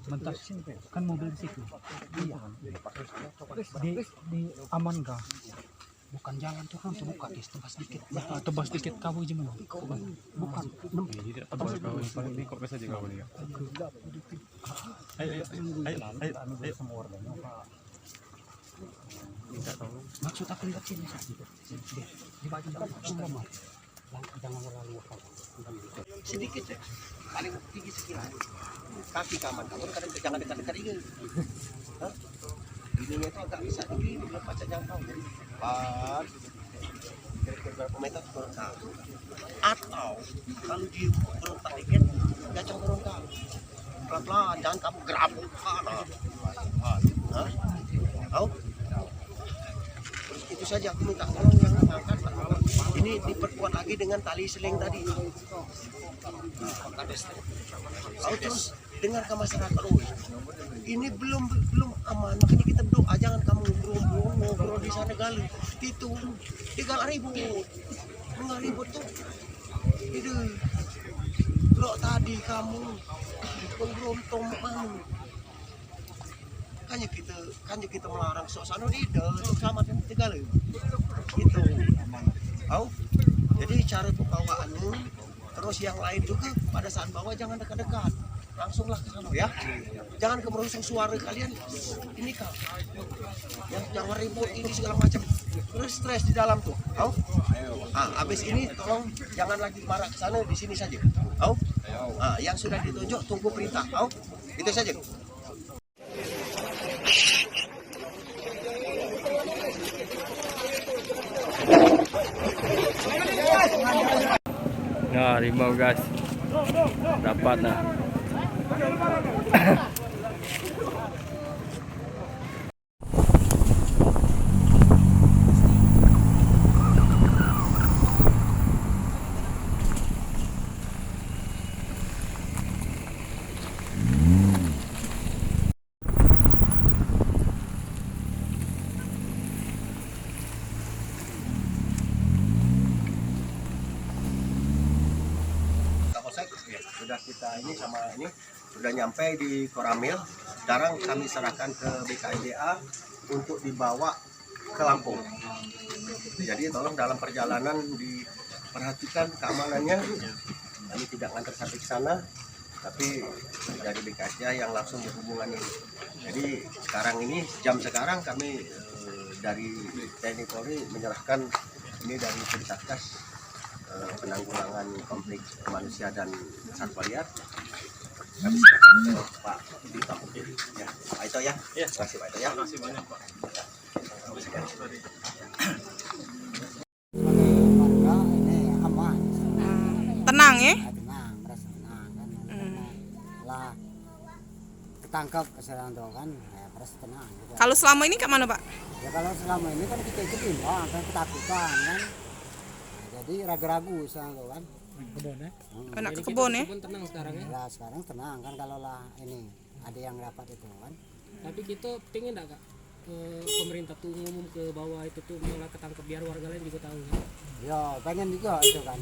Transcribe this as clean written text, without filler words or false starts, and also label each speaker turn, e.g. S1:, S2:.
S1: Bentar kan mobil di situ. Iya. Di aman kah? Bukan jalan tuh kan terbuka tebas dikit. Tebas dikit kau aja mana? Bukan.
S2: Tidak tebas kau ini paling ini kok bisa saja kau ini. Ayo
S1: Semua warganya Pak.
S2: minta tolong.
S1: Maksud aku lihat sini saja. Di bagian semua mah. Jangan terlalu
S3: Sedikit ya, paling tinggi sekian kaki kaman kamu kadang jangan dekat-dekat ini. Ininya itu agak bisa tinggi belum baca jangkau jadi pas kira-kira berapa meter turun tahu atau kalau di berontak dikit gacang turun tahu pelan-pelan jangan kamu gerabuk kanan tahu terus itu saja aku minta tolong yang angkat ini diperkuat lagi dengan tali seling tadi. Oh, terus dengar ke masyarakat ini belum aman makanya kita berdoa jangan kamu ngobrol di sana gali itu 3.000 ribut tuh itu lo tadi kamu beruntung kanya kita melarang suasana di itu sama dengan Tegal itu tahu jadi cara pembawaannya terus yang lain juga pada saat bawa jangan dekat-dekat langsunglah ke sana ya jangan kemerusung suara kalian ini kau yang jangan ribut ini segala macam terus stres di dalam tuh tahu habis ini tolong jangan lagi marah ke sana di sini saja tahu yang sudah ditunjuk tunggu perintah tahu itu saja.
S2: Nah, rimau guys. Dapat nah.
S3: Sudah kita ini sama ini sudah nyampe di Koramil. Sekarang kami serahkan ke BKIDA untuk dibawa ke Lampung. Jadi tolong dalam perjalanan diperhatikan keamanannya. Kami tidak ngantar sampai ke sana, tapi dari BKIDA yang langsung berhubungan ini. Jadi sekarang ini jam sekarang kami dari TNI Polri menyerahkan ini dari Satgas penanggulangan konflik manusia dan satwa liar. Kami serahkan ke Pak Dito. Ya, Pak Ito ya. Terima kasih Pak Ito ya. Terima kasih banyak Pak.
S4: Warga ini aman.
S5: Tenang ya?
S4: Tenang, merasa tenang kan. Lah ketangkap keserang tuh kan, ya merasa tenang. Gitu.
S5: Kalau selama ini ke mana Pak?
S4: Ya kalau selama ini kan kita ikutin, kan ketakutan kan. Jadi ragu-ragu tuh kan.
S1: Kebun ya.
S5: Anak ke kebun ya?
S1: Tenang sekarang ya.
S4: Ya sekarang tenang kan kalau lah ini ada yang dapat itu kan.
S1: Tapi kita pengen enggak Kak pemerintah tuh ngumum ke bawah itu tuh malah ketangkep biar warga lain juga tahu ya.
S4: Ya pengen juga itu kan.